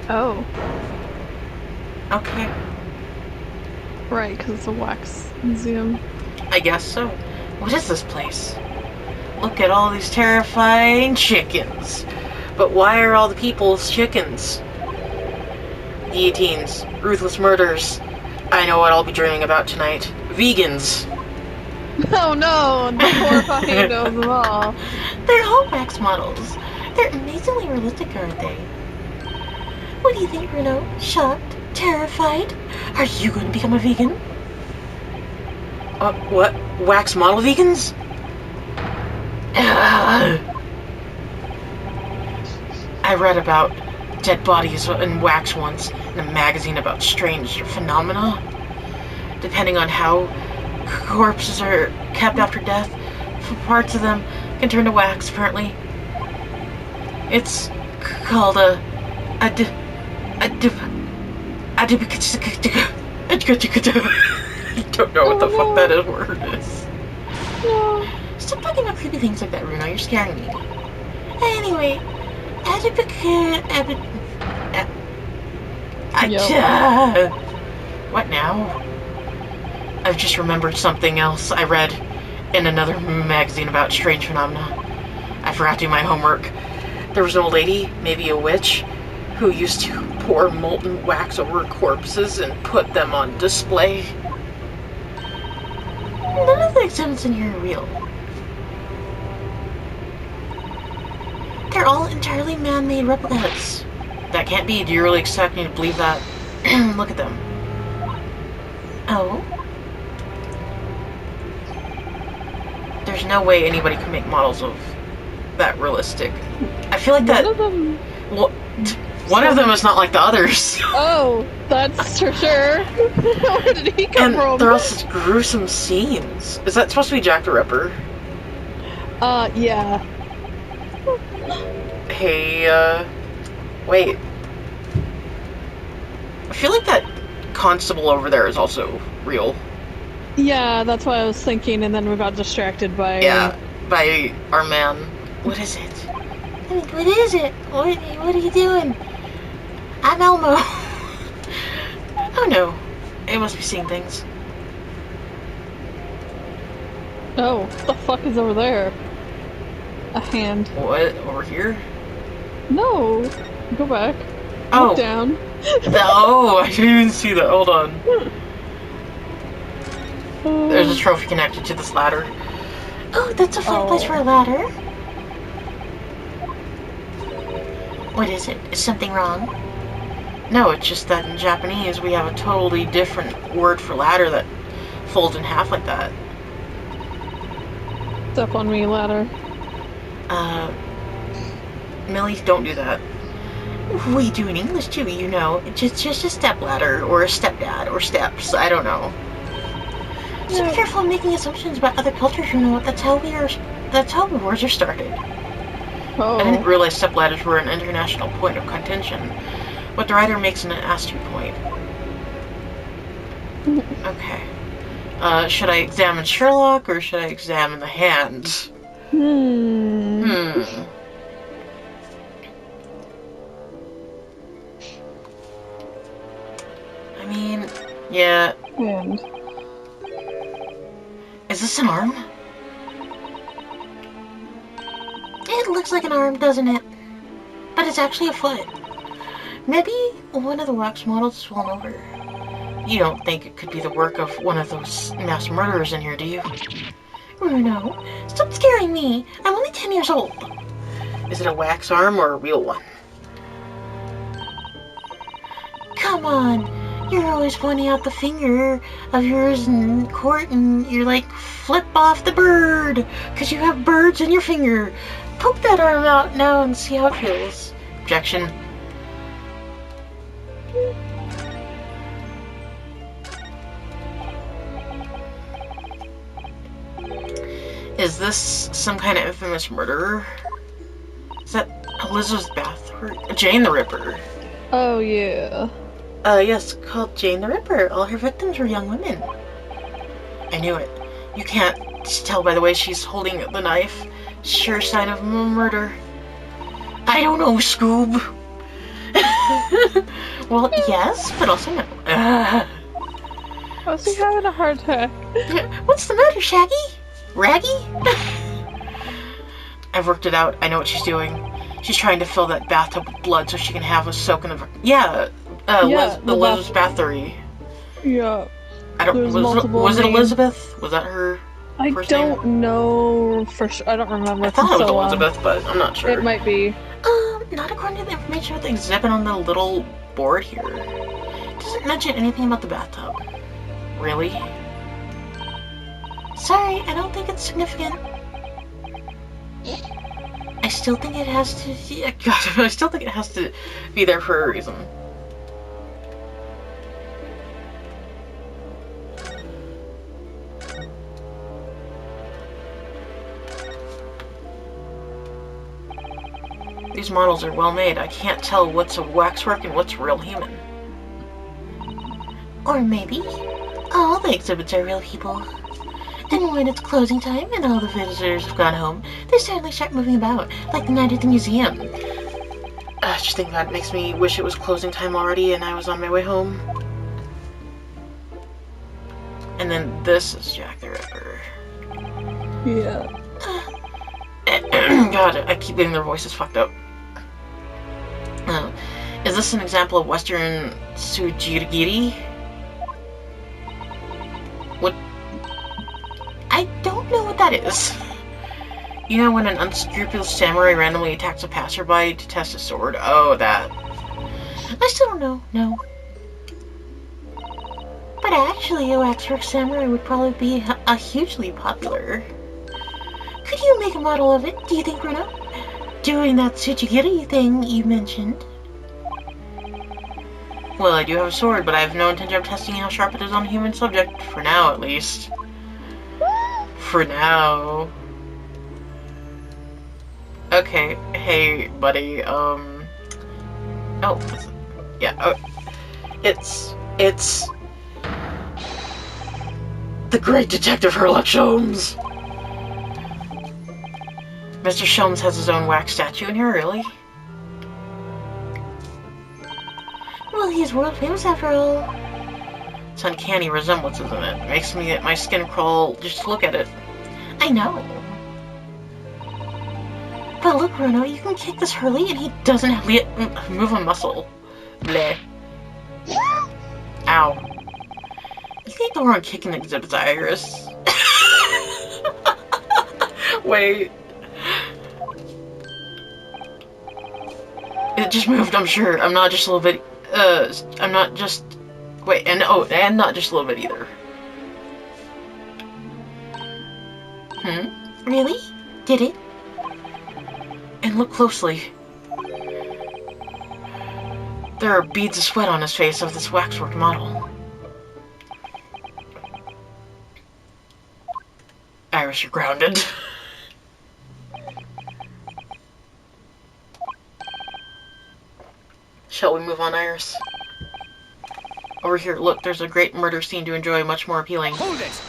Oh, Okay, right, because it's a wax museum. I guess so. What is this place? Look at all these terrifying chickens. But why are all the people's chickens? Guillotines, ruthless murders. I know what I'll be dreaming about tonight. Vegans. Oh no, the horrifying They're of them all. all wax models. They're amazingly realistic, aren't they? What do you think, Bruno? Shocked? Terrified? Are you going to become a vegan? What? Wax model vegans? I read about dead bodies in wax once in a magazine about strange phenomena. Depending on how corpses are kept after death, parts of them can turn to wax, apparently. It's called a I don't know what the fuck Oh that word is. no. Stop talking about creepy things like that, Bruno. You're scaring me. Anyway, I Yep. what now? I've just remembered something else I read in another magazine about strange phenomena. I forgot to do my homework. There was an old lady, maybe a witch, who used to pour molten wax over corpses and put them on display. None of the exhibits in here are real. They're all entirely man-made replicas. That can't be. Do you really expect me to believe that? Look at them. Oh? There's no way anybody could make models of that realistic. I feel like that... One of them. Well, one of them is not like the others. Oh, that's for sure. Where did he come And from? there are also gruesome scenes. Is that supposed to be Jack the Ripper? Yeah. Hey, wait. I feel like that constable over there is also real. Yeah, that's what I was thinking, and then we got distracted by. Yeah, by our man. What is it? What is it? What are you doing? I'm Elmo. Oh no. It must be seeing things. Oh, what the fuck is over there? A hand. What? Over here? No! Go back. Oh. Look down. Oh, I didn't even see that. Hold on. There's a trophy connected to this ladder. Oh, that's a fun place for a ladder. What is it? Is something wrong? No, it's just that in Japanese we have a totally different word for ladder that folds in half like that. Step on me, ladder. Millie, don't do that. We do in English too, you know. It's just a step ladder, or a stepdad, or steps. I don't know. So be careful of making assumptions about other cultures, you know. That's how wars are started. Oh. I didn't realize step ladders were an international point of contention, but the writer makes an astute point. Okay. Should I examine Sherlock, or should I examine the hands? I mean, yeah. Hand. Is this an arm? It looks like an arm, doesn't it? But it's actually a foot. Maybe one of the wax models is fallen over. You don't think it could be the work of one of those mass murderers in here, do you? Bruno, stop scaring me. I'm only 10 years old. Is it a wax arm or a real one? Come on. You're always pointing out the finger of yours in court and you're like, flip off the bird, because you have birds in your finger. Poke that arm out now and see how it feels. Objection. Is this some kind of infamous murderer? Is that Elizabeth Bathory? Jane the Ripper. Oh, yeah. Yes, called Jane the Ripper. All her victims were young women. I knew it. You can't tell by the way she's holding the knife. Sure sign of murder. I don't know, Scoob. Well, yes, but also no. Was he having a heart attack? What's the matter, Shaggy? Raggy? I've worked it out. I know what she's doing. She's trying to fill that bathtub with blood so she can have a soak in the... Yeah, Elizabeth's battery. Yeah. I don't... Was it Elizabeth? Was that her first name? I don't know for sure. I don't remember. I thought it was Elizabeth, but I'm not sure. It might be. Not according to the information with the exhibit on the little board here. It doesn't mention anything about the bathtub. Really? Sorry, I don't think it's significant. I still think it has to... Yeah, God, I still think it has to be there for a reason. These models are well made. I can't tell what's a waxwork and what's real human. Or maybe all the exhibits are real people. And when it's closing time and all the visitors have gone home, they suddenly start moving about, like the night at the museum. Just thinking about it makes me wish it was closing time already and I was on my way home. And then this is Jack the Ripper. Yeah. God, I keep getting their voices fucked up. Is this an example of Western Sujirigiri? What? I don't know what that is. You know when an unscrupulous samurai randomly attacks a passerby to test a sword? Oh, that. I still don't know, no. But actually, a waxwork samurai would probably be a hugely popular. Could you make a model of it, do you think, Bruno? Doing that Tsuchigiri thing you mentioned. Well, I do have a sword, but I have no intention of testing how sharp it is on a human subject. For now, at least. For now. Okay, hey, buddy, Oh, yeah, it's... the great detective Sherlock Holmes! Mr. Sholmes has his own wax statue in here, really? Well, he's world famous after all. It's uncanny resemblance, isn't it? It makes my skin crawl just to look at it. I know. But look, Bruno, you can kick this Hurley and he doesn't move a muscle. Bleh. Ow. You think the wrong kicking exhibits, Iris? Wait. It just moved, I'm sure. I'm not just a little bit... I'm not just... Wait, and not just a little bit either. Really? Did it? And look closely. There are beads of sweat on his face of this waxwork model. Iris, you're grounded. Shall we move on, Iris? Over here, look, there's a great murder scene to enjoy, much more appealing. Hold it!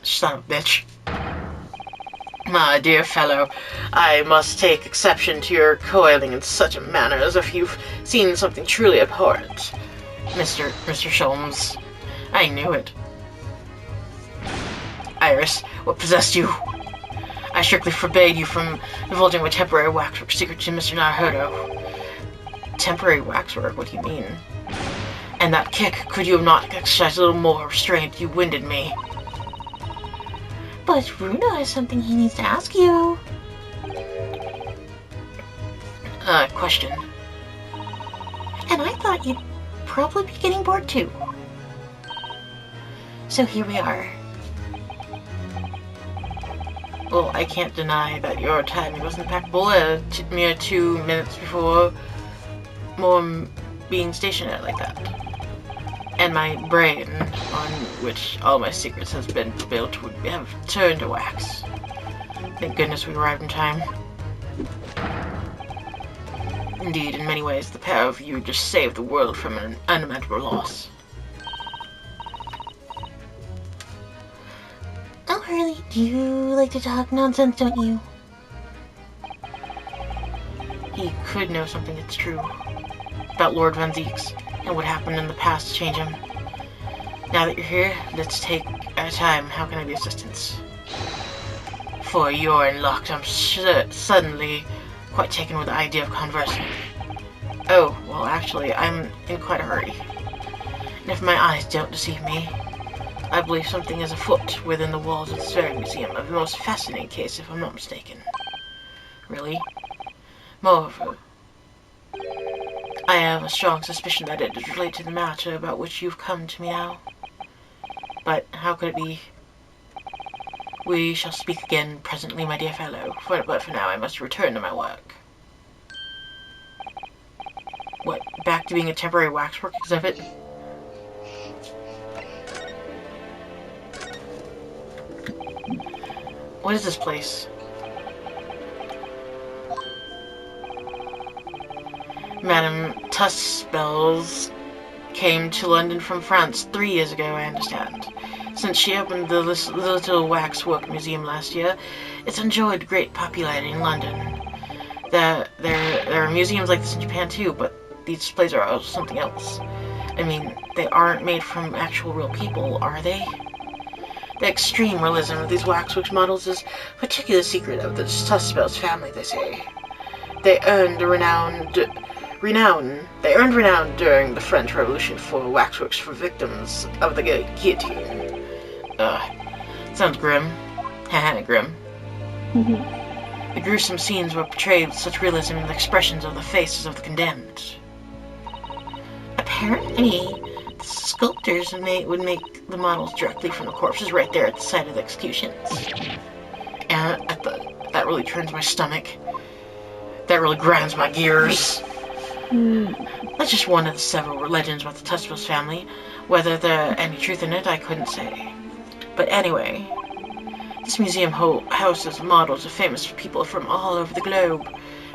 Son of a bitch. My dear fellow, I must take exception to your coiling in such a manner as if you've seen something truly abhorrent. Mr. Sholmes. I knew it. Iris, what possessed you? I strictly forbade you from divulging my temporary waxwork secret to Mr. Naruto. Temporary waxwork? What do you mean? And that kick, could you have not exercised a little more restraint? You winded me. But Bruno has something he needs to ask you. Question. And I thought you'd probably be getting bored too. So here we are. Well, I can't deny that your timing was impeccable. Mere 2 minutes before being stationed at like that. And my brain, on which all my secrets has been built, would have turned to wax. Thank goodness we arrived in time. Indeed, in many ways, the pair of you just saved the world from an unimaginable loss. Oh, Hurley, do you like to talk nonsense, don't you? He could know something that's true. about Lord Van Zeeks and what happened in the past to change him. Now that you're here, let's take our time. How can I be of assistance? For you're unlocked, I'm suddenly quite taken with the idea of conversing. Oh, well actually, I'm in quite a hurry. And if my eyes don't deceive me, I believe something is afoot within the walls of this very museum, of the most fascinating case if I'm not mistaken. Really? Moreover, I have a strong suspicion that it is related to the matter about which you've come to me now. But how could it be? We shall speak again presently, my dear fellow, but for now I must return to my work. What, back to being a temporary waxwork exhibit? What is this place? Madame Tussbells came to London from France 3 years ago, I understand. Since she opened the little waxwork museum last year, it's enjoyed great popularity in London. There are museums like this in Japan too, but these displays are also something else. I mean, they aren't made from actual real people, are they? The extreme realism of these waxworks models is a particular secret of the Tussbells family, they say. They earned renown during the French Revolution for waxworks for victims of the guillotine. Sounds grim. Haha, grim. The gruesome scenes were portrayed with such realism in the expressions of the faces of the condemned. Apparently, the sculptors would make the models directly from the corpses right there at the site of the executions. And that really turns my stomach. That really grinds my gears. That's just one of the several legends about the Tussbells family. Whether there's any truth in it, I couldn't say. But anyway, this museum houses models of famous people from all over the globe.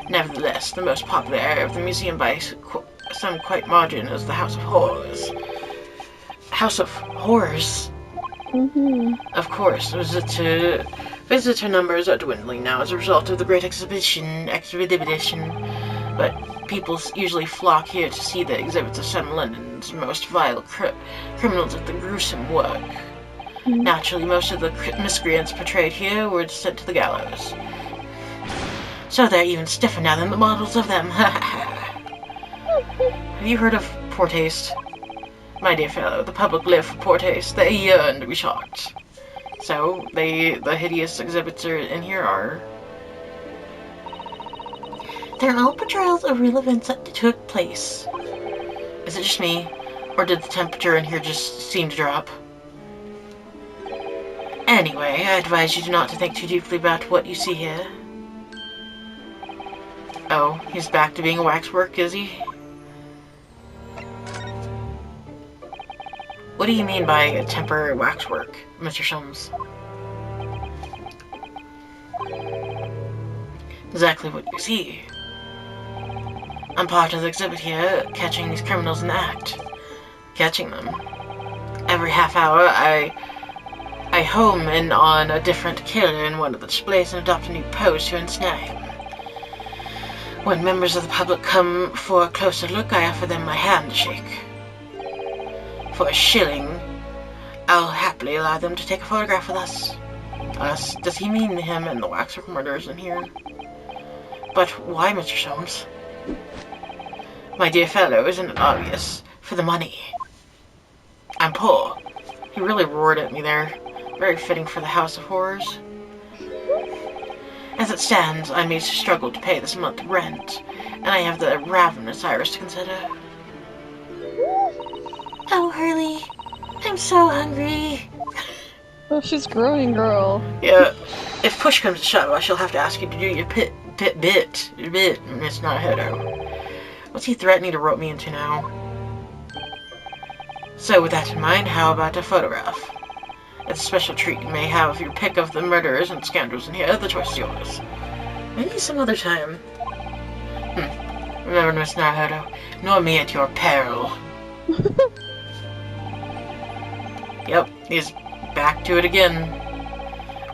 Nevertheless, the most popular area of the museum by some quite margin is the House of Horrors. House of Horrors? Of course, visitor numbers are dwindling now as a result of the great exhibition, but people usually flock here to see the exhibits of some of London's most vile criminals of the gruesome work. Naturally, most of the miscreants portrayed here were sent to the gallows. So they're even stiffer now than the models of them. Have you heard of poor taste? My dear fellow, the public live for poor taste. They yearn to be shocked. So, the hideous exhibits in here are... They're all portrayals of real events that took place. Is it just me? Or did the temperature in here just seem to drop? Anyway, I advise you not to think too deeply about what you see here. Oh, he's back to being a waxwork, is he? What do you mean by a temporary waxwork, Mr. Shums? Exactly what you see. I'm part of the exhibit here, catching these criminals in the act. Catching them. Every half hour, I home in on a different killer in one of the displays and adopt a new pose to ensnare him. When members of the public come for a closer look, I offer them my hand to shake. For a shilling, I'll happily allow them to take a photograph with us. Us? Does he mean him and the waxwork murderers in here? But why, Mr. Shums? My dear fellow, isn't it obvious? For the money. I'm poor. He really roared at me there. Very fitting for the House of Horrors. As it stands, I may struggle to pay this month's rent, and I have the ravenous iris to consider. Oh, Hurley, I'm so hungry. Oh, she's growing, girl. Yeah, if push comes to shove, I shall have to ask you to do your bit, Miss Naruto. What's he threatening to rope me into now? So, with that in mind, how about a photograph? It's a special treat you may have of your pick of the murderers and scoundrels in here. The choice is yours. Maybe some other time. Remember, Miss Naruto, nor me at your peril. Yep, he's back to it again.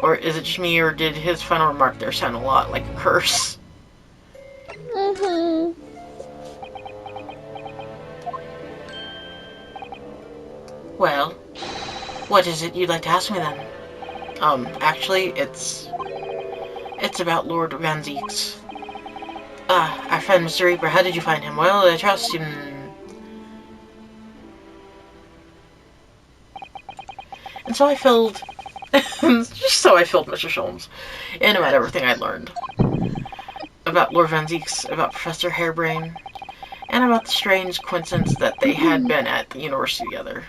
Or is it just me, or did his final remark there sound a lot like a curse? Well, what is it you'd like to ask me then? Actually, it's about Lord Van Zeeks. Our friend Mr. Reaper, how did you find him? Well, I trust him. And so I filled, Mr. Sholmes in about everything I'd learned. About Lord Van Zeeks, about Professor Harebrain, and about the strange coincidence that they had been at the university together.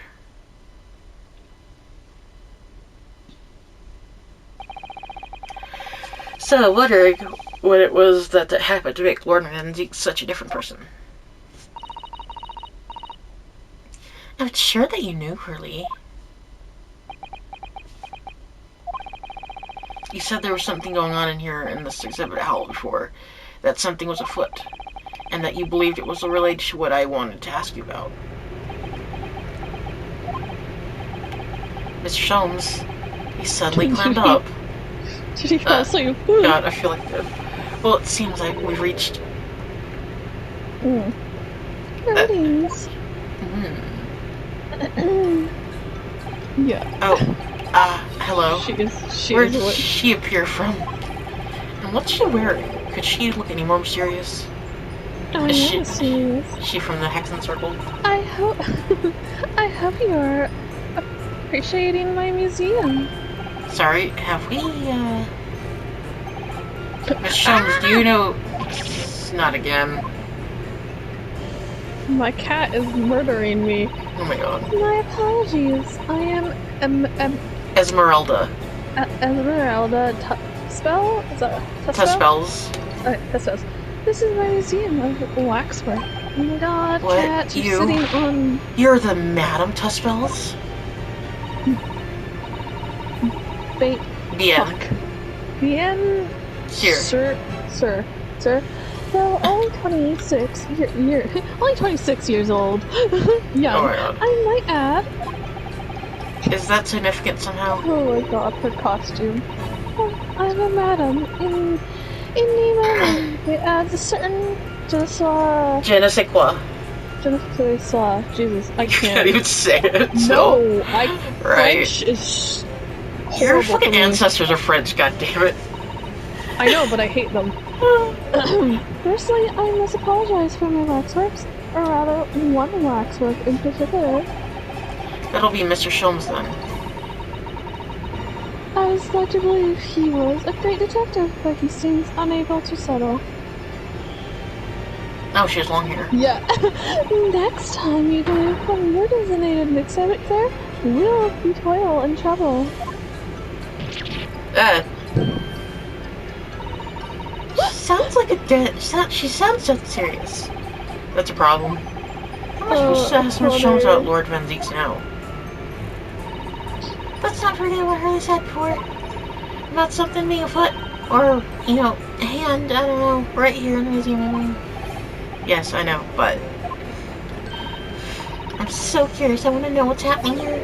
So, wondering what it was that happened to make Lord Van Zeeks such a different person. I'm sure that you knew, Hurley. You said there was something going on in here in this exhibit hall before, that something was afoot, and that you believed it was related to what I wanted to ask you about. Mr. Sholmes, he suddenly climbed up. Did he fall asleep? God, I feel like good. Well, it seems like we've reached... Greetings. Yeah. Oh, hello. Where did what? she appear from? And what's she wearing? Could she look any more mysterious? Is she from the Hexen Circle? I hope you're appreciating my museum. Sorry, have we, Miss Sholmes, do you know... Not again. My cat is murdering me. Oh my god. My apologies. I am Esmeralda. Esmeralda Tuspel? Is that Tuspels? Tuspels. This is my museum of waxwork. Oh my god, what? cat, you're sitting on... You're the Madam Tuspels? Bait. Bien. Bien. Here. Sir. Well, only 26. You're only 26 years old. Yeah. Oh my god. I might add. Is that significant somehow? Oh my god, her costume. Well, I'm a madam. In name only, it adds a certain je ne sais quoi. Jesus, I can't even say it. So. No, right. French is horrible. Your fucking ancestors are French, goddammit. I know, but I hate them. Firstly, I must apologize for my waxworks, or rather, one waxwork in particular. That'll be Mr. Sholmes then. I was led to believe he was a great detective, but he seems unable to settle. Oh, she has long hair. Yeah. Next time you go from your designated exhibit there, we'll be toil and trouble. Sounds like a dead... She sounds so serious. That's a problem. How am I supposed to ask Miss Sholmes about Lord Van Zeeks now? Let's not forget what Hurley said before. About something being afoot. Or, you know, a hand, I don't know, right here in the museum. Yes, I know, but... I'm so curious, I want to know what's happening here.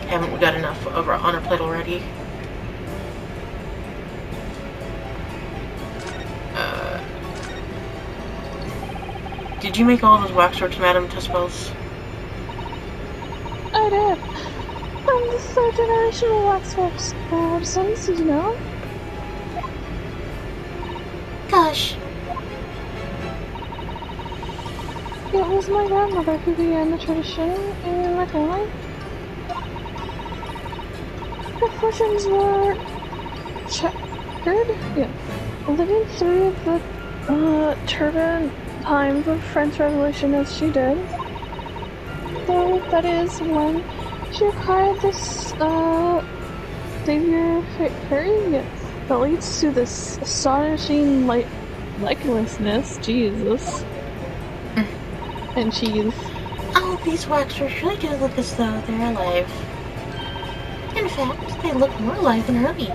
Haven't we got enough on our plate already? Did you make all those waxworks, Madam Tuspels? I did. I'm the third generation of waxworks. Artisans, did you know? Gosh. It was my grandmother who began the tradition in my family. Her fortunes were checkered. Yeah. Living through the turbulent times of French Revolution as she did. Though that is when she acquired this savior fairy that leads to this astonishing likeness. Jesus. And cheese. Oh, these waxworks really do look as though they're alive. In fact, they look more alive than Herbie.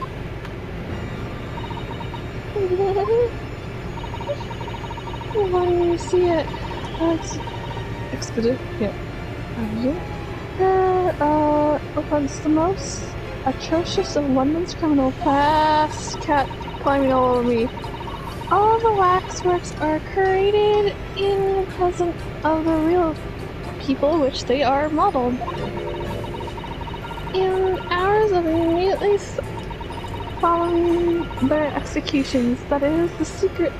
When you see it, it's expedite. Yeah. Opens the most atrocious of London's criminal past. Cat climbing all over me. All the waxworks are created in the presence of the real people which they are modeled. In hours of immediately following their executions, that is the secret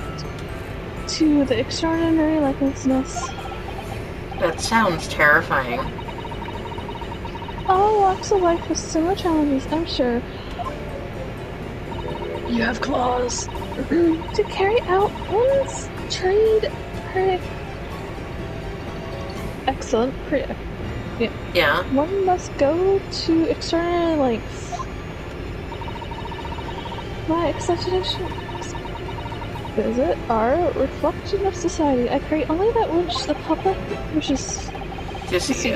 to the extraordinary likeness. That sounds terrifying. All walks of life with similar challenges, I'm sure. You have claws. To carry out one's trade. Excellent. Yeah. One must go to extraordinary lengths. My exception visit are a reflection of society. I create only that which the public wishes to see.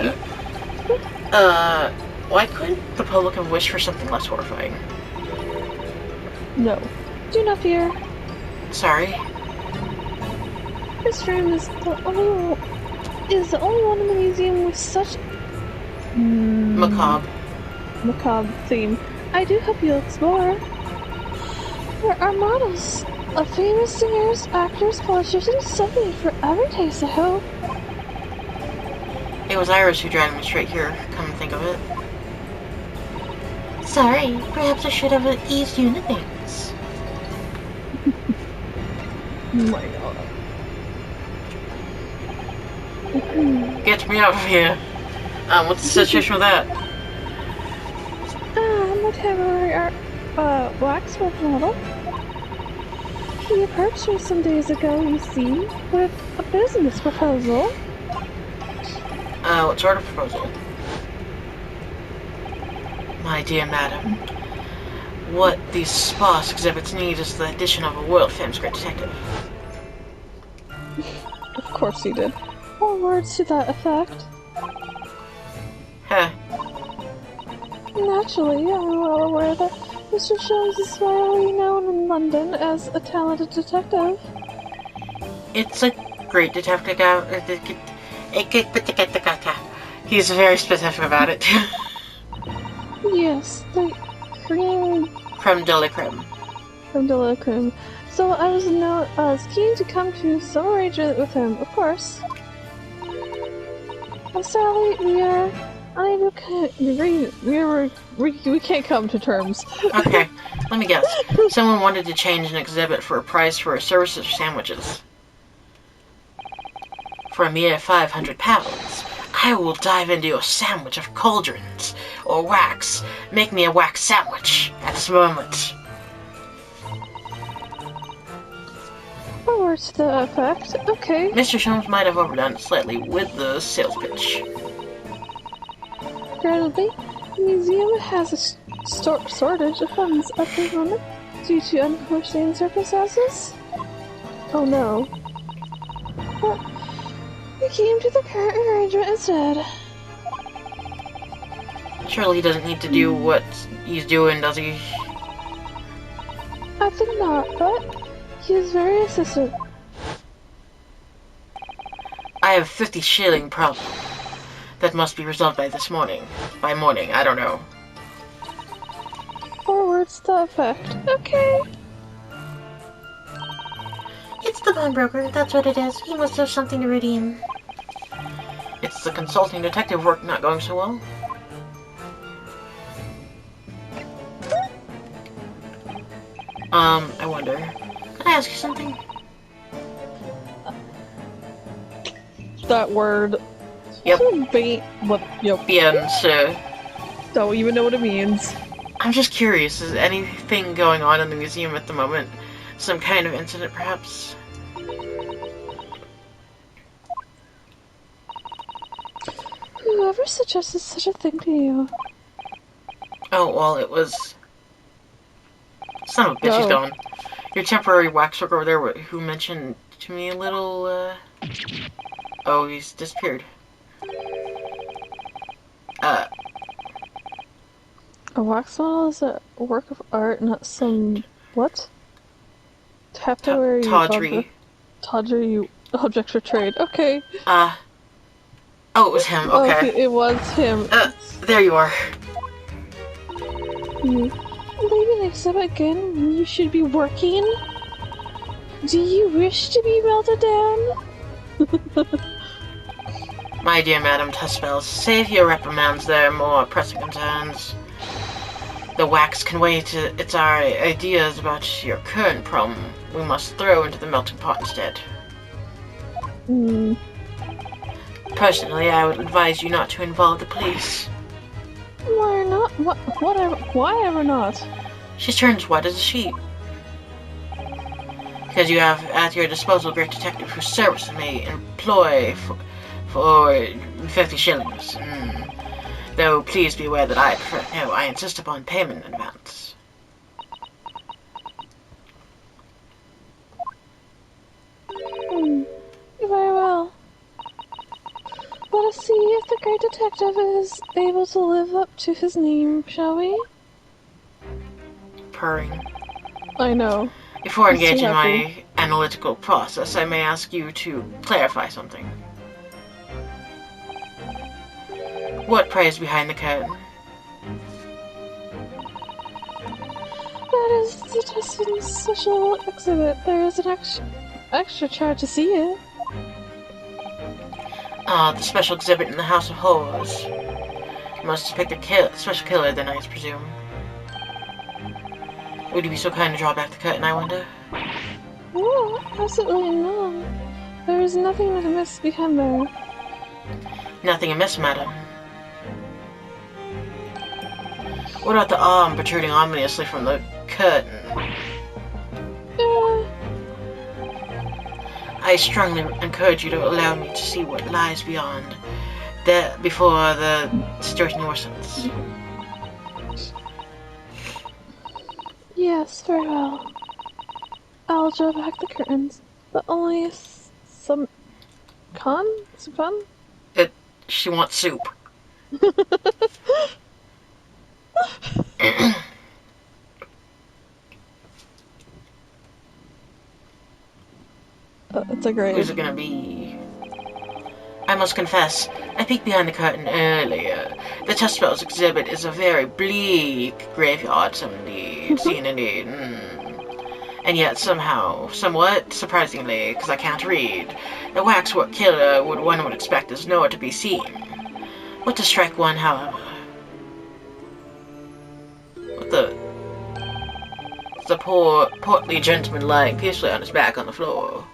Why couldn't the public have wished for something less horrifying? No. Do not fear. Sorry. This room is the only one in the museum with such macabre theme. I do hope you'll explore. There are models of famous singers, actors, politicians, something for every taste, I hope. It was Iris who dragged me straight here, come to think of it. Sorry, perhaps I should have eased you into things. Oh my god. Get me out of here. What's the situation with that? I'm a temporary waxwork model. He approached me some days ago, you see, with a business proposal. What sort of proposal? My dear madam, what these sparse exhibits need is the addition of a world-famous great detective. Of course he did. More words to that effect. Huh. Naturally, I'm well aware that Mr. Jones is widely known in London as a talented detective. It's a great detective. He's very specific about it. Yes, the creme de la creme. Creme de la creme. So I was keen to come to some arrangement with him, of course. But sadly, we are unable to we can't come to terms. Okay, let me guess. Someone wanted to change an exhibit for a price for a service of sandwiches. For a mere £500, I will dive into your sandwich of cauldrons or wax. Make me a wax sandwich at this moment. Or to the effect. Okay. Mr. Sholmes might have overdone it slightly with the sales pitch. Regrettably, the museum has a shortage of funds at the moment due to unforeseen circumstances. Oh no. But we came to the current arrangement instead. Surely he doesn't need to do what he's doing, does he? I think not, but he is very insistent. I have 50 shilling problem. That must be resolved by this morning. By morning, I don't know. Forwards the effect. Okay. It's the pawnbroker, that's what it is. He must have something to redeem. It's the consulting detective work not going so well. I wonder. Can I ask you something? That word. Yep. Yep. Bien, sir. Don't even know what it means. I'm just curious, is anything going on in the museum at the moment? Some kind of incident, perhaps? Whoever suggested such a thing to you? Oh, well, it was... Son of a bitch, he's gone. Your temporary waxwork over there who mentioned to me a little, Oh, he's disappeared. A wax model is a work of art, not some... what? Tawdry. Tawdry object for trade. Okay. Oh, it was him. Okay. It was him. There you are. Leaving the exhibit again when you should be working? Do you wish to be melted down? My dear Madam Tuspel, save your reprimands. There are more pressing concerns. The wax can wait. It's our ideas about your current problem we must throw into the melting pot instead. Personally, I would advise you not to involve the police. Why not? Why ever not? She turns white as a sheet. Because you have at your disposal a great detective whose service may employ for 50 shillings. Though please be aware that I insist upon payment in advance. Very well. Let us see if the great detective is able to live up to his name, shall we? Purring. I know. Before He's too engaging happy. my analytical process, I may ask you to clarify something. What pray is behind the curtain? That is the Tuscan's special exhibit. There is an extra charge to see it. The special exhibit in the House of Horrors. You must depict a special killer, then I presume. Would you be so kind to draw back the curtain, I wonder? No, absolutely not. There is nothing amiss behind there. Nothing amiss, madam. What about the arm protruding ominously from the curtain? I strongly encourage you to allow me to see what lies beyond before the situation worsens. Yes, very well. I'll draw back the curtains, but only some con? She wants soup. It's a grave. Who's it gonna be? I must confess, I peeked behind the curtain earlier. The Tuspel's exhibit is a very bleak graveyard scene indeed. And yet somehow, somewhat surprisingly, because I can't read, the waxwork killer one would expect is nowhere to be seen. What to strike one, however? What the? It's a poor, portly gentleman lying peacefully on his back on the floor.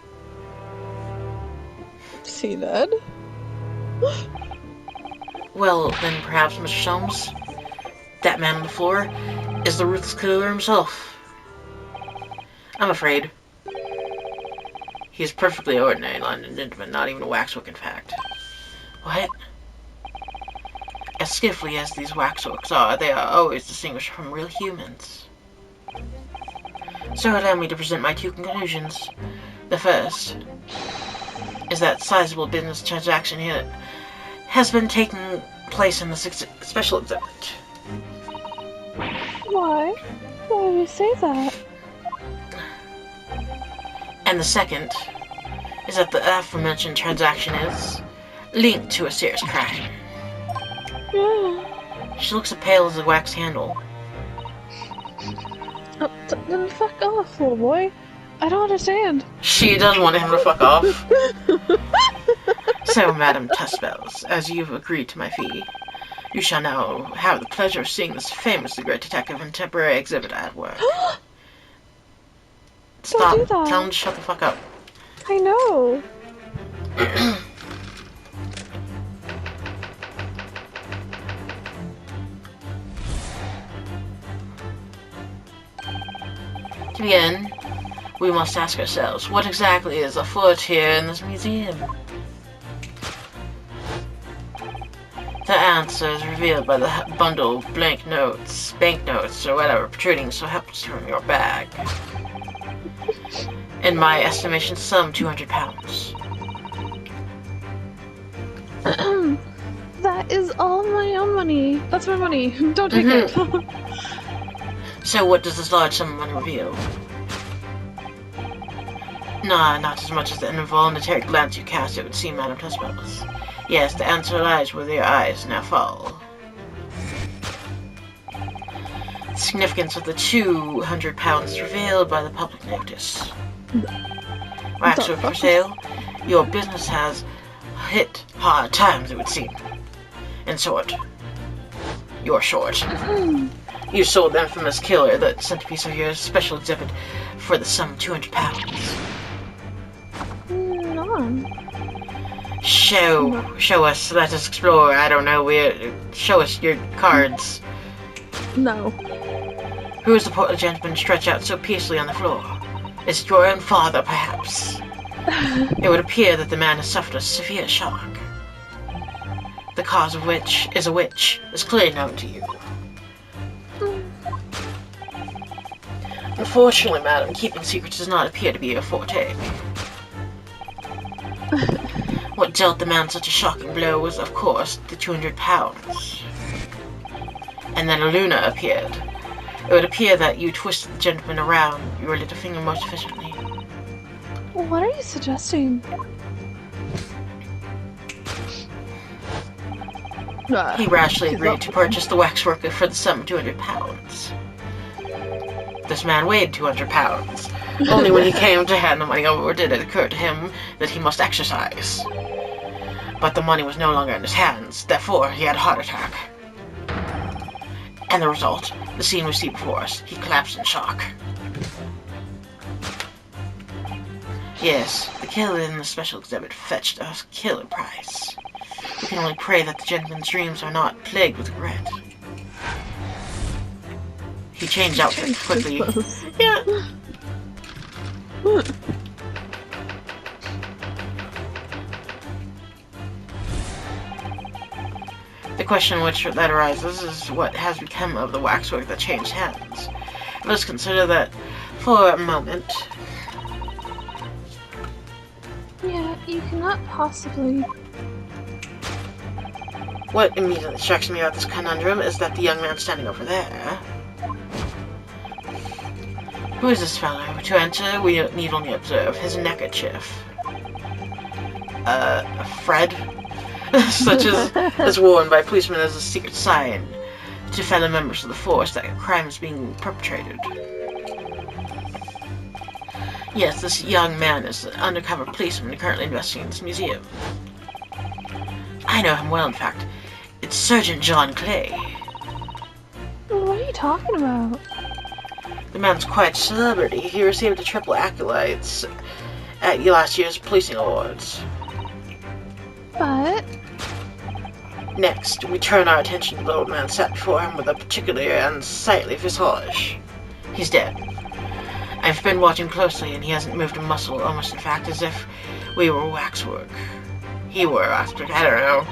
Is he dead? Well, then perhaps, Mr. Solmes, that man on the floor is the ruthless killer himself. I'm afraid. He is perfectly ordinary London gentleman, not even a waxwork, in fact. What? As skillfully as these waxworks are, they are always distinguished from real humans. So allow me to present my two conclusions. The first is that sizable business transaction here has been taking place in this special exhibit. Why? Why do you say that? And the second is that the aforementioned transaction is linked to a serious crime. Yeah. She looks as pale as a wax handle. Then fuck off, little boy. I don't understand. She doesn't want him to fuck off. So, Madam Tuspels, as you've agreed to my fee, you shall now have the pleasure of seeing this famously great detective and temporary exhibit at work. Stop. Don't do that. Tell him to shut the fuck up. I know. To begin, we must ask ourselves, what exactly is afoot here in this museum? The answer is revealed by the bundle of banknotes, or whatever, protruding so helplessly from your bag. In my estimation, some 200 pounds. That is all my own money. That's my money. Don't take it. So what does this large sum of money reveal? Nah, not as much as the involuntary glance you cast, it would seem, Madam Tuspels. Yes, the answer lies where your eyes now fall. The significance of the 200 pounds is revealed by the public notice. Waxwork for sale. Your business has hit hard times, it would seem. In short, you're short. You sold the infamous killer, the centerpiece of your special exhibit, for the sum of £200. No. Show us. Let us explore. I don't know. Show us your cards. No. Who is the portly gentleman stretched out so peacefully on the floor? Is it your own father, perhaps? It would appear that the man has suffered a severe shock. The cause of which is a witch is clearly known to you. Unfortunately, madam, keeping secrets does not appear to be your forte. What dealt the man such a shocking blow was, of course, the £200. And then Luna appeared. It would appear that you twisted the gentleman around your little finger most efficiently. What are you suggesting? He rashly agreed to purchase the waxwork for the sum of £200. This man weighed £200. Only when he came to hand the money over did it occur to him that he must exercise. But the money was no longer in his hands, therefore he had a heart attack. And the result, the scene we see before us, he collapsed in shock. Yes, the killer in the special exhibit fetched a killer price. We can only pray that the gentleman's dreams are not plagued with regret. He changed outfit quickly. Yeah. The question which that arises is what has become of the waxwork that changed hands. Let's consider that for a moment. Yeah, you cannot possibly. What immediately strikes me about this conundrum is that the young man standing over there. Who is this fellow? To enter, we need only observe his neckerchief. Fred? Such as is worn by policemen as a secret sign to fellow members of the force that a crime is being perpetrated. Yes, this young man is an undercover policeman currently investigating this museum. I know him well, in fact. It's Sergeant John Clay. What are you talking about? The man's quite a celebrity. He received a triple accolades at last year's policing awards. But next, we turn our attention to the old man sat before him with a particularly unsightly visage. He's dead. I've been watching closely, and he hasn't moved a muscle, almost in fact as if we were waxwork. He were waxwork, I don't know.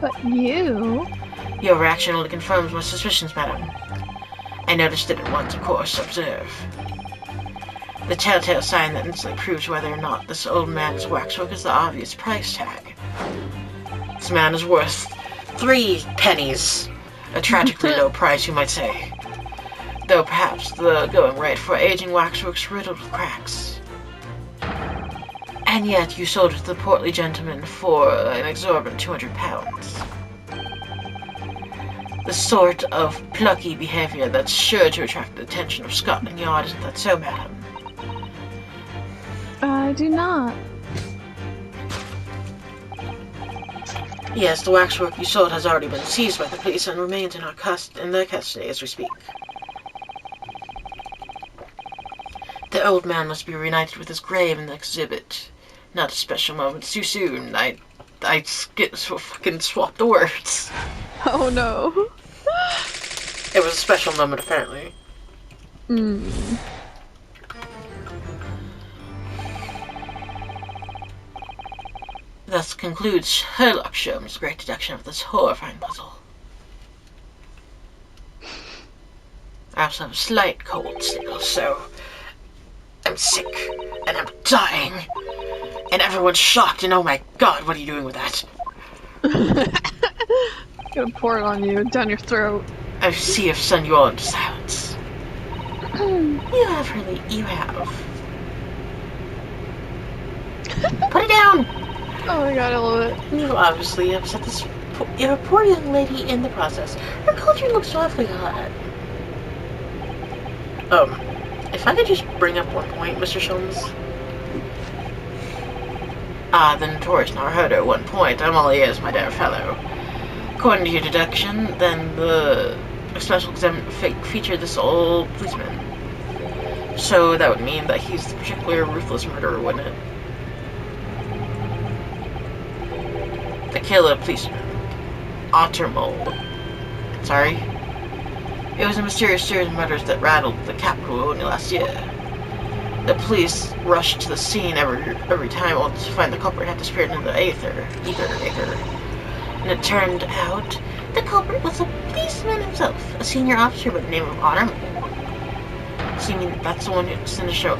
But you? Your reaction only confirms my suspicions, madam. I noticed it at once, of course. Observe. The telltale sign that instantly proves whether or not this old man's waxwork is the obvious price tag. This man is worth 3 pennies. A tragically low price, you might say. Though perhaps the going rate for aging waxwork's riddled with cracks. And yet you sold it to the portly gentleman for an exorbitant £200. The sort of plucky behavior that's sure to attract the attention of Scotland Yard, isn't that so, madam? I do not. Yes, the waxwork you sold has already been seized by the police and remains in their custody as we speak. The old man must be reunited with his grave in the exhibit. Not a special moment too soon. I fucking swapped the words. Oh no. It was a special moment, apparently. Thus concludes Sherlock Holmes' great deduction of this horrifying puzzle. I also have a slight cold still, so I'm sick, and I'm dying, and everyone's shocked, and oh my god, what are you doing with that? Gonna pour it on you, down your throat. I see I've sent you all into silence. You have, really, you have. Put it down! Oh my god, I love it. You obviously upset this poor young lady in the process. Her culture looks awfully hot. If I could just bring up one point, Mr. Sholmes. Ah, the notorious Naruhodo at one point. I'm all ears, my dear fellow. According to your deduction, then the special exam featured this old policeman. So that would mean that he's the particular ruthless murderer, wouldn't it? The killer policeman. Ottermole. Sorry. It was a mysterious series of murders that rattled the capital only last year. The police rushed to the scene every time only to find the culprit had disappeared into the ether. And it turned out the culprit was a policeman himself, a senior officer by the name of Ottermole. So you mean that's the one who's in the show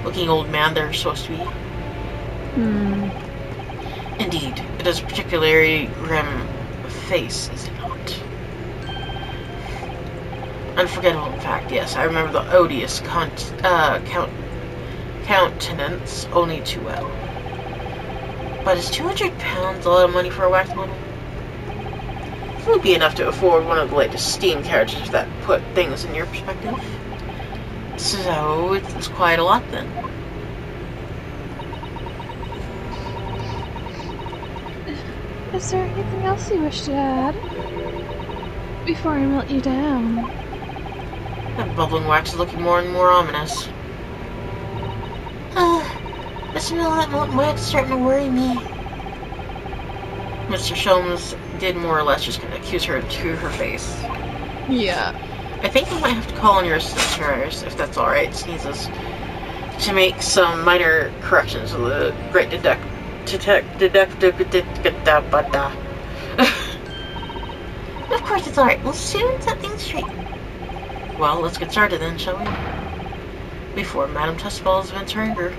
looking old man they're supposed to be? Indeed, it has a particularly grim face, is it not? Unforgettable, in fact, yes. I remember the odious countenance only too well. But is 200 pounds a lot of money for a wax model? It would be enough to afford one of the latest steam carriages if that put things in your perspective. So, it's quite a lot then. Is there anything else you wish to add? Before I melt you down. That bubbling wax is looking more and more ominous. The smell of that molten wax is starting to worry me. Mr. Sholmes did more or less just kind of accuse her to her face. Yeah. I think we might have to call on your assistant nurse, if that's alright, Sneezes, to make some minor corrections of the great Of course it's alright. We'll soon set things straight. Well, let's get started then, shall we? Before Madame Tussball's vents her anger.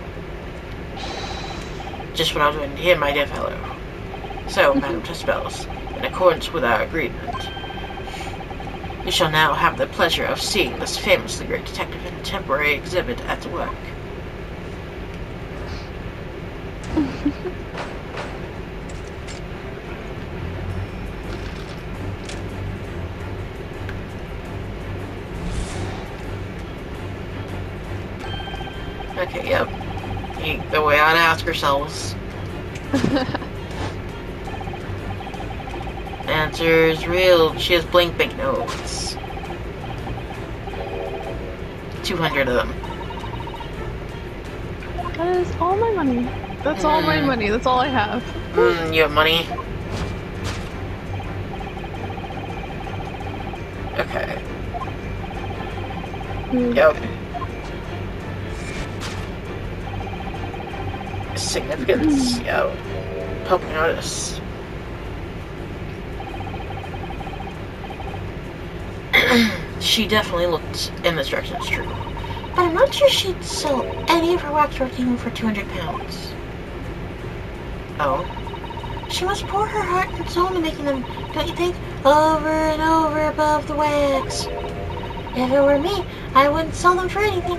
Just what I was waiting to hear, my dear fellow. So, Madame Tussbells, in accordance with our agreement, you shall now have the pleasure of seeing this famously great detective in a temporary exhibit at work. Okay, yep. The way I'd ask ourselves. Answer's real. She has blank banknotes. 200 of them. That is all my money. That's all my money. That's all I have. You have money? Okay. Yep. Significance, yeah. Public notice. She definitely looked in this direction, it's true. But I'm not sure she'd sell any of her wax work even for 200 pounds. Oh? She must pour her heart and soul into making them, don't you think? Over and over above the wax. If it were me, I wouldn't sell them for anything.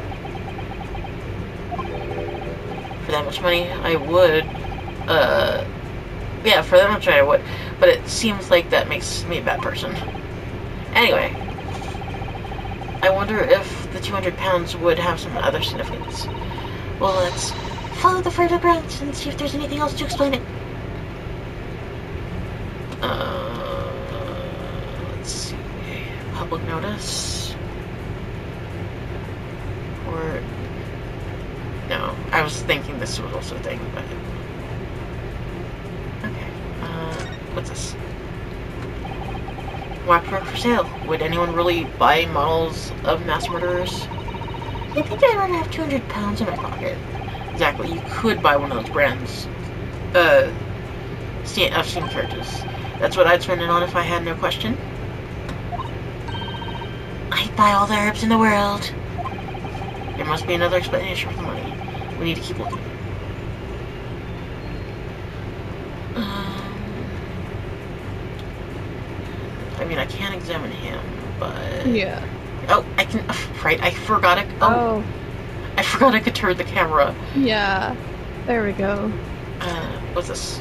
For that much money, I would. Yeah, for that much money, I would. But it seems like that makes me a bad person. Anyway. I wonder if the 200 pounds would have some other significance. Well, let's follow the further grounds and see if there's anything else to explain it. Let's see. Public notice. Or... No, I was thinking this was also a thing, but... Okay, what's this? Wax work for sale. Would anyone really buy models of mass murderers? I think I'd rather have 200 pounds in my pocket. Exactly, you could buy one of those brands. Of steam carriages. That's what I'd spend it on if I had no question. I'd buy all the herbs in the world. There must be another explanation for the money. We need to keep looking. I mean, I can't examine him, but... Yeah. Oh, I can... Right, I forgot it. Oh. I forgot I could turn the camera. Yeah. There we go. What's this?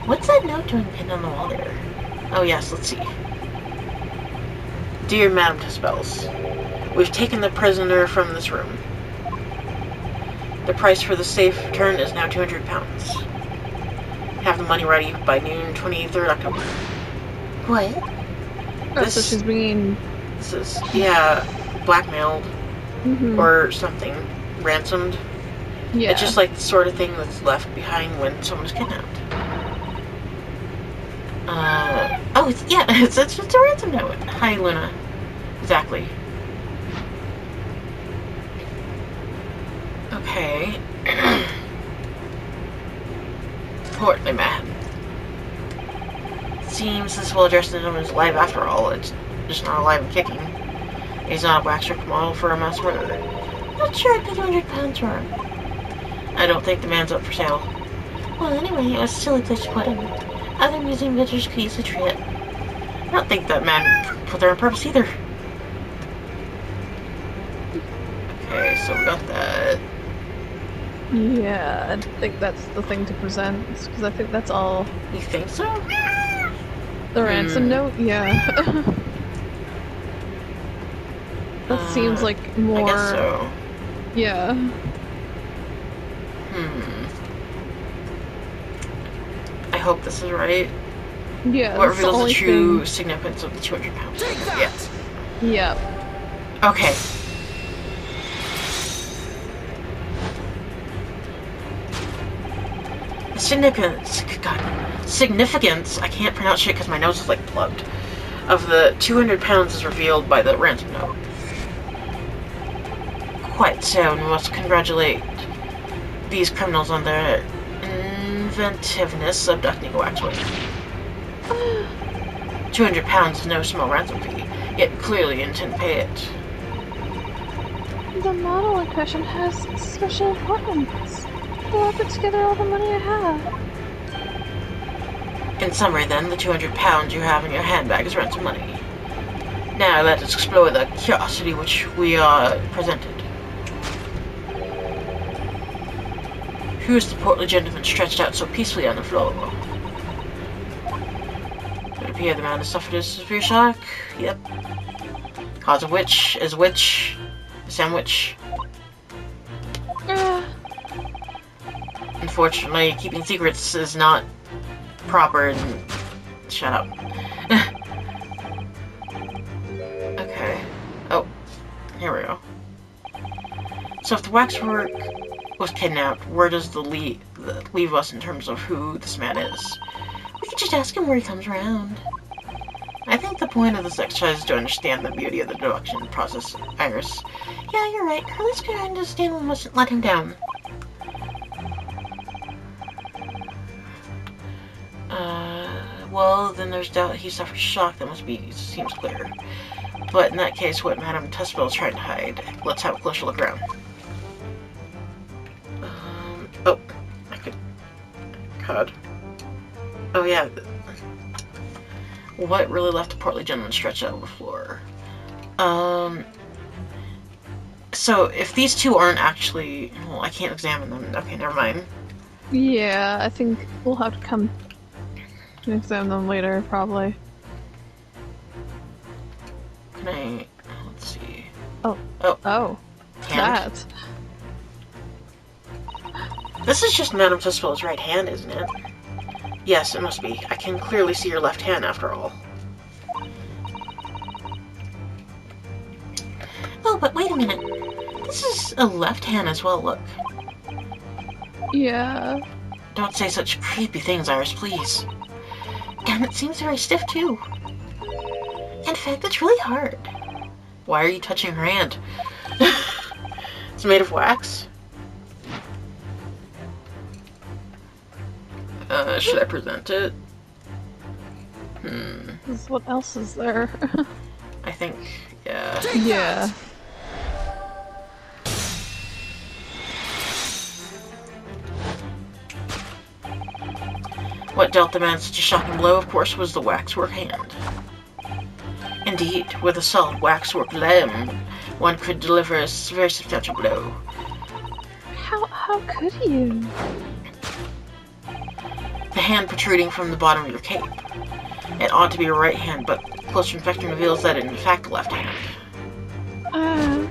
What's that note doing pinned on the wall there? Oh, yes, let's see. Dear Madame Tussbells, we've taken the prisoner from this room. The price for the safe return is now £200. Have the money ready by noon 23rd October. What? Oh, so she's being... This is, yeah, blackmailed or something. Ransomed. Yeah. It's just like the sort of thing that's left behind when someone's kidnapped. It's a ransom note. Hi, Luna. Exactly. Okay. Portly man. Seems this well-dressed gentleman is alive after all. It's just not alive and kicking. He's not a waxwork model for a mass murder. Not sure I'd pay £200 for him. I don't think the man's up for sale. Well, anyway, it was a silly place to put him. Other museum visitors could easily tree it. I don't think that man put there on purpose either. Okay, so we got that. Yeah, I think that's the thing to present, because I think that's all. You think so? The ransom note? Yeah. That seems like more... I guess so. Yeah. I hope this is right. Yeah, what reveals the true thing... significance of the £200? Yes. Yeah. Okay. Significance, I can't pronounce shit because my nose is like plugged, of the £200 is revealed by the ransom note. Quite so, and we must congratulate these criminals on their inventiveness abducting a waxwork. £200 is no small ransom fee, yet clearly you intend to pay it. The model in question has special importance. I'll put together all the money I have. In summary, then, the £200 you have in your handbag is ransom money. Now let us explore the curiosity which we are presented. Who is the portly gentleman stretched out so peacefully on the floor? It would appear the man has suffered a severe shock. Yep. Cause of which is which? A sandwich. Unfortunately, keeping secrets is not proper and... Shut up. Okay. Oh. Here we go. So if the waxwork was kidnapped, where does the leave us in terms of who this man is? We could just ask him where he comes around. I think the point of this exercise is to understand the beauty of the deduction process, Iris. Yeah, you're right. Curly's gonna understand we mustn't let him down. Well, then there's doubt he suffered shock. That seems clear. But in that case, what Madame Tussville is trying to hide. Let's have a closer look around. Oh, I could... God. Oh yeah. What really left a portly gentleman stretched out on the floor? So if these two aren't actually... Well, I can't examine them. Okay, never mind. Yeah, I think we'll have to come and examine them later, probably. Can I... Let's see... Oh. Hand? That. This is just Madame Tussville's right hand, isn't it? Yes, it must be. I can clearly see your left hand, after all. Oh, but wait a minute. This is a left hand as well, look. Yeah. Don't say such creepy things, Iris, please. And it seems very stiff, too. In fact, it's really hard. Why are you touching her hand? It's made of wax? Should I present it? What else is there? I think, yeah. Yeah. What dealt the man such a shocking blow, of course, was the waxwork hand. Indeed, with a solid waxwork limb, one could deliver a very substantial blow. How could you? The hand protruding from the bottom of your cape. It ought to be your right hand, but closer inspection reveals that it in fact the left hand.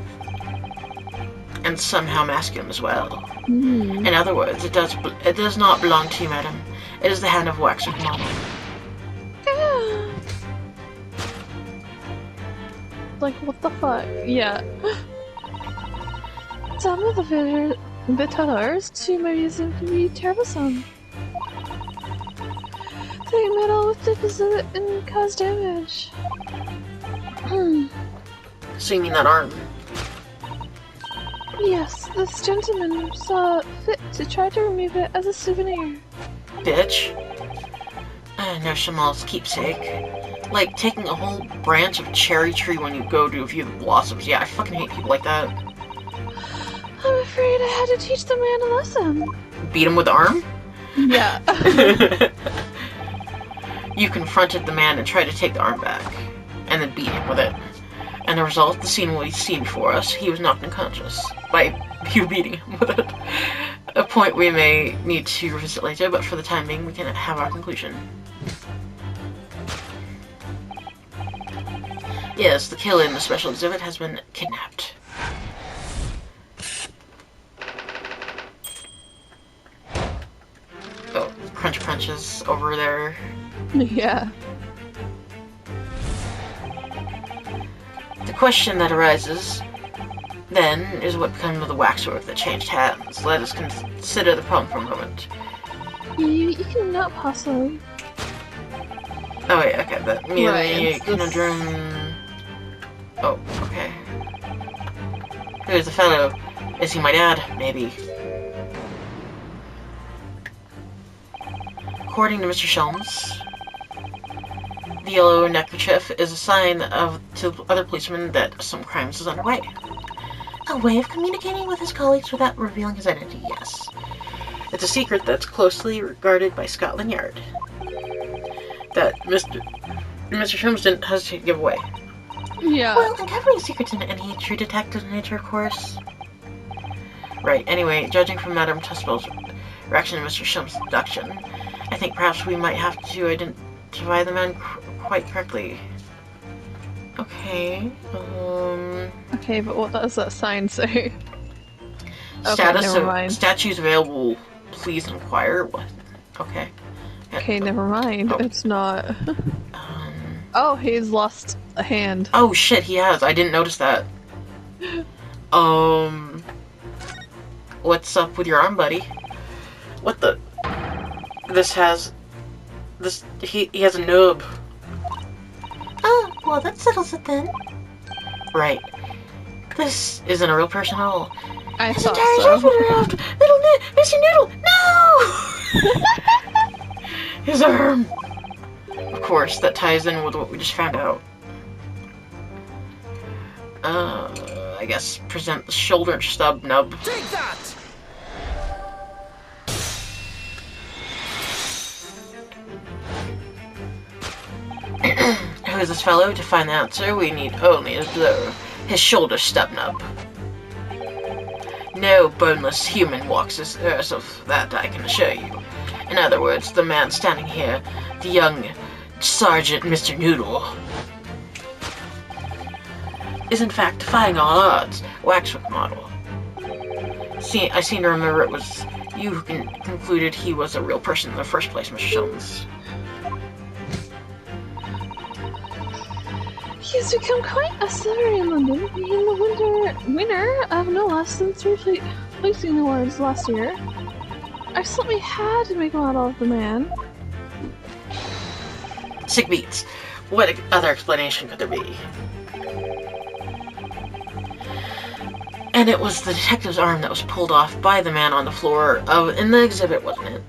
And and somehow masculine as well. Mm. In other words, it does not belong to you, madam. It is the hand of waxwork model. Like, what the fuck? Yeah. Some of the visitors to my museum can be troublesome. They meddle with the exhibit and cause damage. So you mean that arm? Yes, this gentleman saw fit to try to remove it as a souvenir. Bitch. No Shamal's keepsake. Like taking a whole branch of cherry tree when you go to view the blossoms. Yeah, I fucking hate people like that. I'm afraid I had to teach the man a lesson. Beat him with the arm? Yeah. You confronted the man and tried to take the arm back, and then beat him with it. And the result, the scene we see before us, he was knocked unconscious by you beating him with it. A point we may need to revisit later, but for the time being, we can have our conclusion. Yes, the killer in the special exhibit has been kidnapped. Oh, Crunch Crunch is over there. Yeah. The question that arises, then, is what became of the waxwork that changed hands. Let us consider the problem for a moment. You cannot possibly. Oh wait, okay, but merely Right, conundrum... Oh, okay. Who's the fellow? Is he my dad? Maybe. According to Mr. Shelms, the yellow neckerchief is a sign to other policemen that some crimes is underway. A way of communicating with his colleagues without revealing his identity, yes. It's a secret that's closely regarded by Scotland Yard. That Mr. Shelms didn't hesitate to give away. Yeah. Well, uncovering secrets in any true detective's nature, of course. Right, anyway, judging from Madame Tussbell's reaction to Mr. Shelms' deduction, I think perhaps we might have to identify the man quite correctly. Okay, Okay, but what does that sign say? Status okay, never of mind. statues available, please inquire. What? Okay. Yeah. Okay, never mind. Oh. It's not. Oh, he's lost a hand. Oh shit, he has. I didn't notice that. What's up with your arm, buddy? What the? He has a nub. Oh, well that settles it then. Right. This isn't a real person at all. I His thought entire so. chest was removed! Mr. Noodle! No! His arm! Of course, that ties in with what we just found out. I guess present the shoulder stub nub. Take that! Who is this fellow? To find the answer, we need only observe his shoulder stub nub. No boneless human walks this earth, of that I can assure you. In other words, the man standing here, the young Sergeant Mr. Noodle, is in fact defying all odds. Waxwork model. See, I seem to remember it was you who concluded he was a real person in the first place, Mr. Shelms. He's become quite a celebrity in London, being the winner of no less than 3 placing awards last year. I simply had to make a model of the man. Sick beats. What other explanation could there be? And it was the detective's arm that was pulled off by the man on the floor in the exhibit, wasn't it?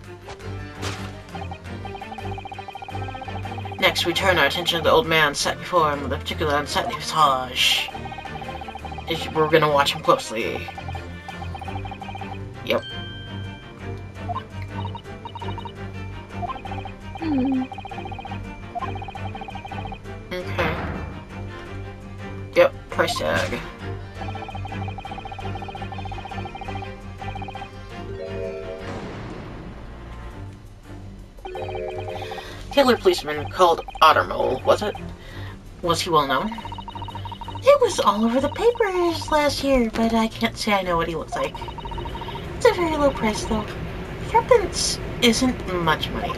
Next, we turn our attention to the old man sat before him with a particular unsightly visage. We're gonna watch him closely. Yep. Okay. Yep, price tag. Killer policeman called Ottermole, was it? Was he well known? He He was all over the papers last year, but I can't say I know what he looks like. It's a very low price, though. 3 pence isn't much money.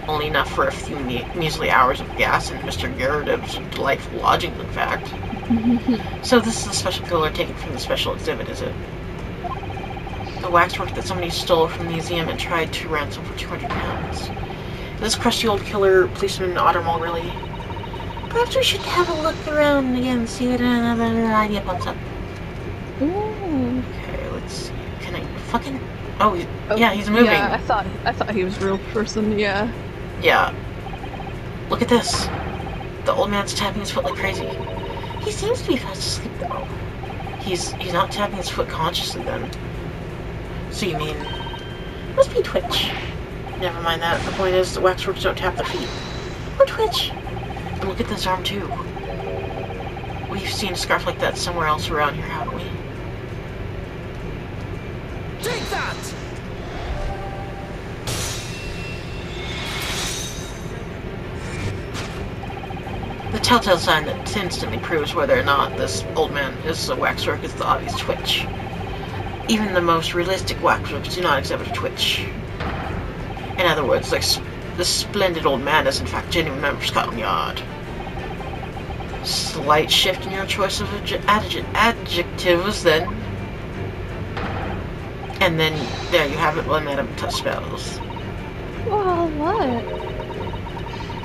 Only enough for a few measly hours of gas and Mr. Gerardov's delightful lodgings, in fact. So this is a special killer taken from the special exhibit, is it? The waxwork that somebody stole from the museum and tried to ransom for 200 pounds. This crusty old killer policeman Ottermole, really? Perhaps we should have a look around again and see what another idea pops up. Ooh. Okay, let's see. Can I fucking... Oh, yeah, he's moving. Yeah, I thought he was a real person, yeah. Yeah. Look at this. The old man's tapping his foot like crazy. He seems to be fast asleep, though. He's not tapping his foot consciously, then. So you mean... Must be Twitch. Never mind that. The point is, the waxworks don't tap their feet. Or Twitch. And look at this arm, too. We've seen a scarf like that somewhere else around here, haven't we? Take that! The telltale sign that instantly proves whether or not this old man is a waxwork is the obvious twitch. Even the most realistic waxworks do not exhibit a twitch. In other words, this splendid old man is in fact a genuine member of Scotland Yard. Slight shift in your choice of adjectives, then. And then, there you have it, one madam touch spells. Well, what?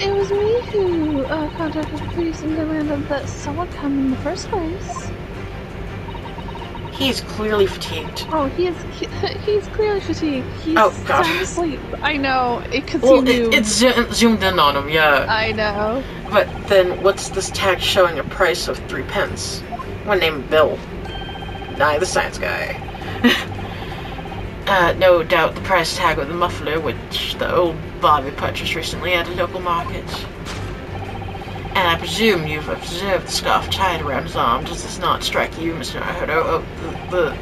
It was me who contacted the police and demanded that someone come in the first place. He's clearly fatigued. Oh, he's clearly fatigued. He's Oh, God. sound asleep. I know, because Well, he knew. it's zoomed in on him, yeah. I know. But then, what's this tag showing a price of 3 pence? One named Bill. Nah, the science guy. No doubt the price tag of the muffler, which the old Bobby purchased recently at a local market. And I presume you've observed the scarf tied around his arm. Does this not strike you, Mr. Naruto? Oh, the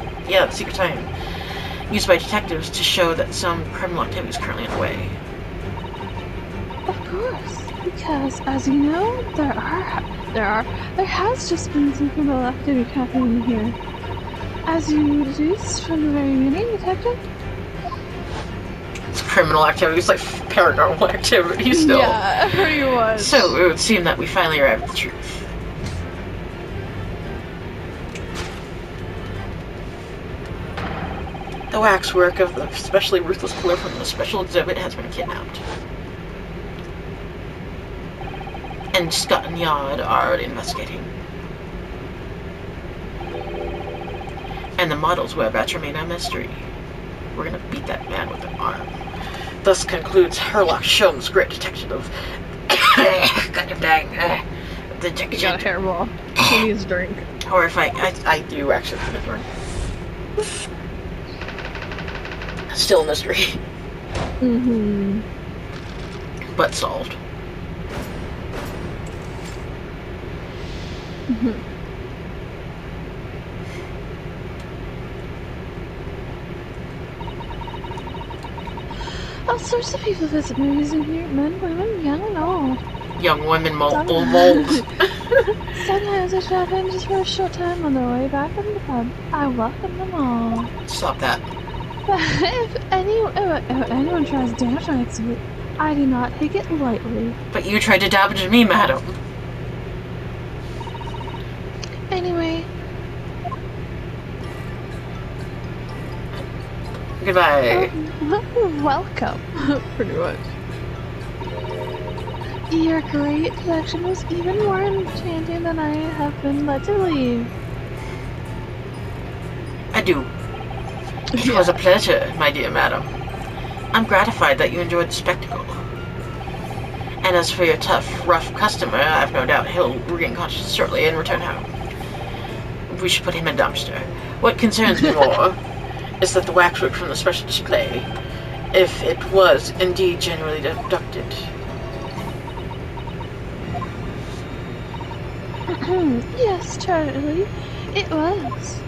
secret time. Used by detectives to show that some criminal activity is currently underway. Of course, because as you know, there has just been some criminal activity happening here. As you deduced from the very beginning, Detective? It's criminal activity. It's like paranormal activity still. Yeah, pretty much. So it would seem that we finally arrived at the truth. The waxwork of the especially ruthless killer from the special exhibit has been kidnapped. And Scotland Yard are investigating. And the model's whereabouts remain a mystery. We're gonna beat that man with an arm. Thus concludes Herlock Sholmes' great detective of goddamn dang You got a hairball. He needs a drink. Or if I do actually have a drink. Still a mystery. Mm-hmm. But solved. Mm-hmm. All sorts of people visit movies in here. Men, women, young and old. Young women, multiple Sometimes- moles. Sometimes I drop in just for a short time on their way back from the pub. I welcome them all. Stop that. But if anyone tries to damage my exhibit, I do not take it lightly. But you tried to damage me, madam. Anyway, Goodbye. welcome, pretty much. Your great collection was even more enchanting than I have been led to believe. I do. It was a pleasure, my dear madam. I'm gratified that you enjoyed the spectacle. And as for your tough, rough customer, I've no doubt he'll regain consciousness shortly and return home. We should put him in a dumpster. What concerns me more is that the waxwork from the special display, if it was indeed genuinely abducted. Yes, Charlie, it was.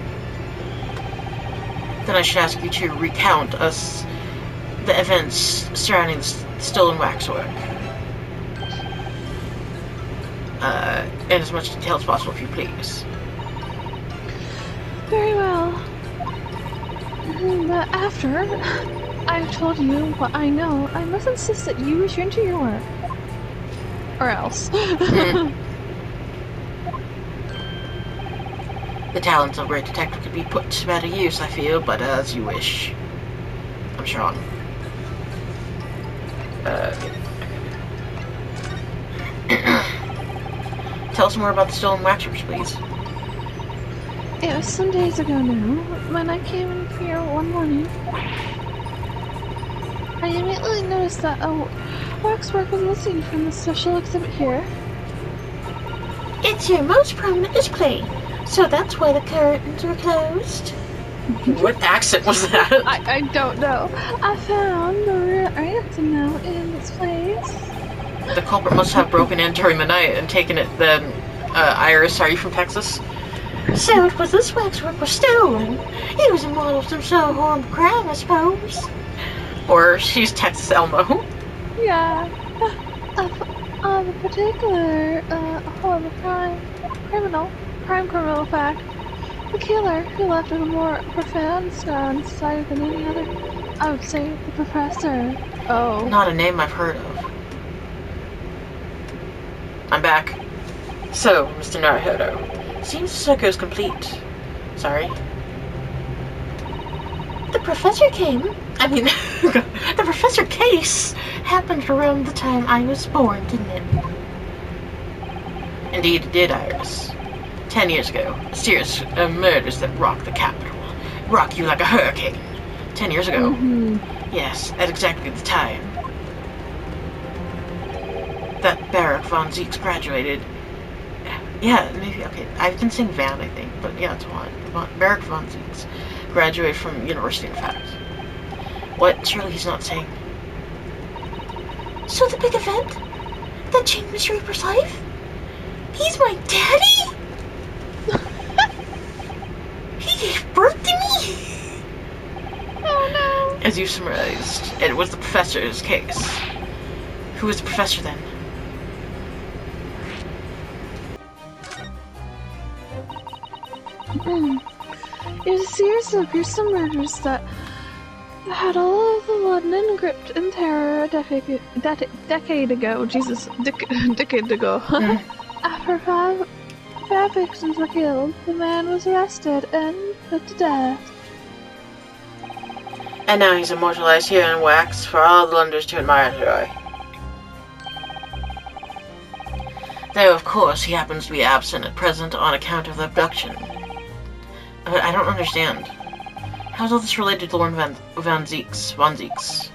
Then I should ask you to recount us the events surrounding the stolen waxwork. in as much detail as possible, if you please. Very well. But after I've told you what I know, I must insist that you return to your work. Or else. The talents of a great detective could be put to better use, I feel, but as you wish. I'm Sean. Tell us more about the stolen waxworks, please. It was some days ago now, when I came in here one morning. I immediately noticed that a waxwork was missing from the special exhibit here. It's your most prominent display, so that's why the curtains were closed. What accent was that? I don't know. I found the rear item now in its place. The culprit must have broken in during the night and taken it then. Iris, are you from Texas? So it was this waxwork was stolen. It was a model of some sort of horrible crime, I suppose. Or she's Texas Elmo. Yeah. The particular horrible criminal fact. The killer who left a more profound scar on his side than any other. I would say the professor. Oh. Not a name I've heard of. I'm back. So, Mr. Naruhodo, seems the circle is complete. Sorry. The professor came. I mean, The professor case happened around the time I was born, didn't it? indeed it did, Iris. 10 years ago, a series of murders that rocked the capital. Rock you like a hurricane. 10 years ago. Yes, at exactly the time that Barak von Zeeks graduated. Yeah, maybe, okay, I've been saying Van, I think, but yeah, it's one. Barak von Zeeks graduated from university, in fact. What? Surely he's not saying. So the big event that changed Mr. Reaper's life? He's my daddy? He gave birth to me? Oh no. As you summarized, it was the professor's case. Who was the professor then? It was a series of gruesome murders that had all of the London gripped in terror a decade ago. Jesus, decade ago. After five victims were killed, the man was arrested and put to death. And now he's immortalized here in wax for all the Londoners to admire today. Though, of course, he happens to be absent at present on account of the abduction. But I don't understand. How's all this related to Lord Von Zeeks?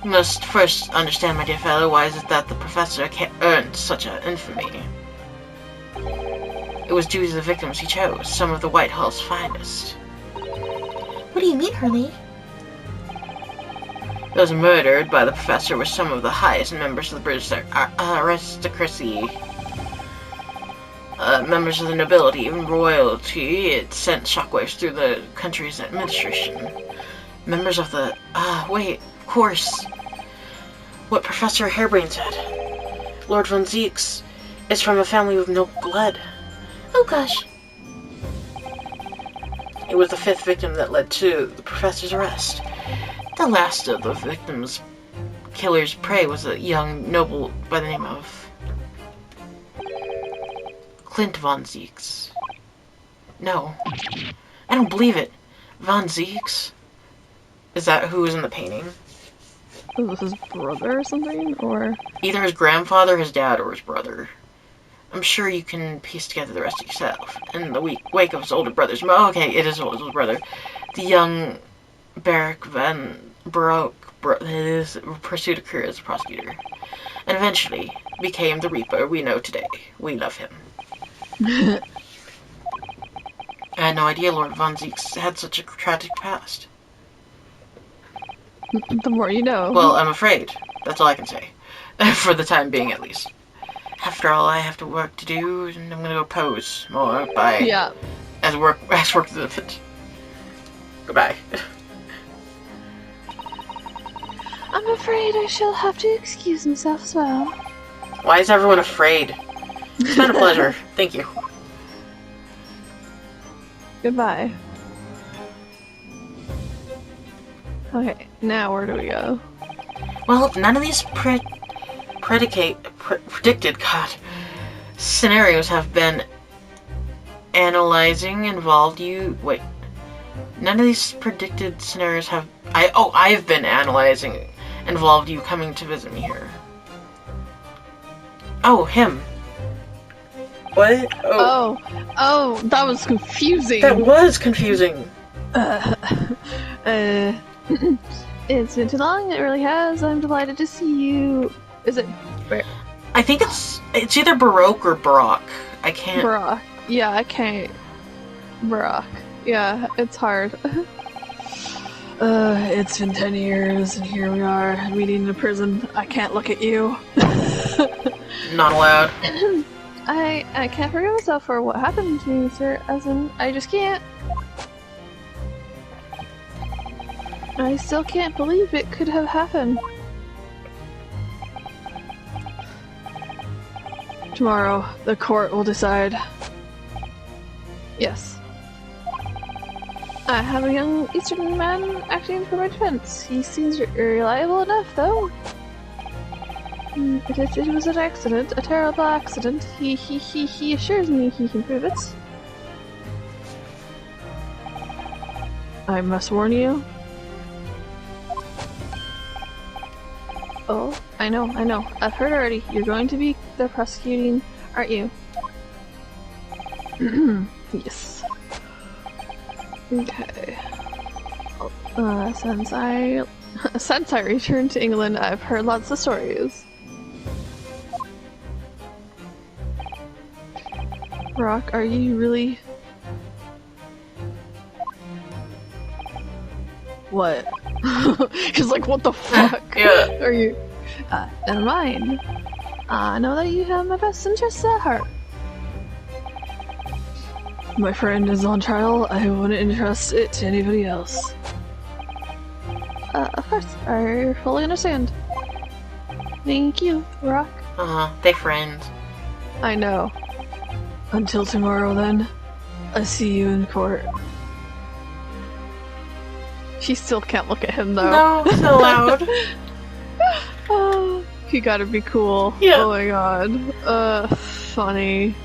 You must first understand, my dear fellow, why is it that the professor earned such an infamy? It was due to the victims he chose, some of the Whitehall's finest. What do you mean, Hurley? Those murdered by the professor were some of the highest members of the British aristocracy. Members of the nobility, even royalty. It sent shockwaves through the country's administration. Members of the... wait, of course. What Professor Harebrain said. Lord Von Zeeks is from a family with noble blood. Oh gosh. It was the 5th victim that led to the professor's arrest. The last of the victims' killer's prey was a young noble by the name of Clint Von Zeeks. No. I don't believe it. Von Zeeks? Is that who was in the painting? Was this his brother or something? Or either his grandfather, his dad, or his brother. I'm sure you can piece together the rest yourself. In the wake of his older brother's... okay, it is his older brother. The young Barak Van Broek pursued a career as a prosecutor. And eventually became the Reaper we know today. We love him. I had no idea Lord Von Zeeks had such a tragic past. the more you know. Well, I'm afraid. That's all I can say. For the time being, at least. After all, I have to work to do, and I'm gonna go pose more by... yeah. As work to the fit. Goodbye. I'm afraid I shall have to excuse myself as well. Why is everyone afraid? It's been a pleasure. Thank you. Goodbye. Okay, now where do we go? Well, if none of these predicted scenarios have been analyzing involved you. Wait. None of these predicted scenarios have. I've been analyzing involved you coming to visit me here. Oh, him. What? Oh, that was confusing. That was confusing. It's been too long. It really has. I'm delighted to see you. Is it I think it's either Baroque or Baroque. I can't. Baroque? Yeah, I can't. Baroque. Yeah, it's hard. It's been 10 years, and here we are, meeting in a prison. I can't look at you. Not allowed. I can't forgive myself for what happened to me, sir. As in, I just can't. I still can't believe it could have happened. Tomorrow, the court will decide. Yes. I have a young Eastern man acting for my defense. He seems reliable enough, though. It was an accident, a terrible accident. He assures me he can prove it. I must warn you. Oh, I know. I've heard already. You're going to be the prosecuting, aren't you? Yes. Okay. Since I returned to England, I've heard lots of stories. Rock, are you really? What? He's like, what the fuck? Yeah. Are you? Never mind. I know that you have my best interests at heart. My friend is on trial. I wouldn't entrust it to anybody else. Of course. I fully understand. Thank you, Rock. They friends. I know. Until tomorrow, then. I see you in court. She still can't look at him, though. No, so loud. Oh, he gotta be cool. Yeah. Oh my god. Funny.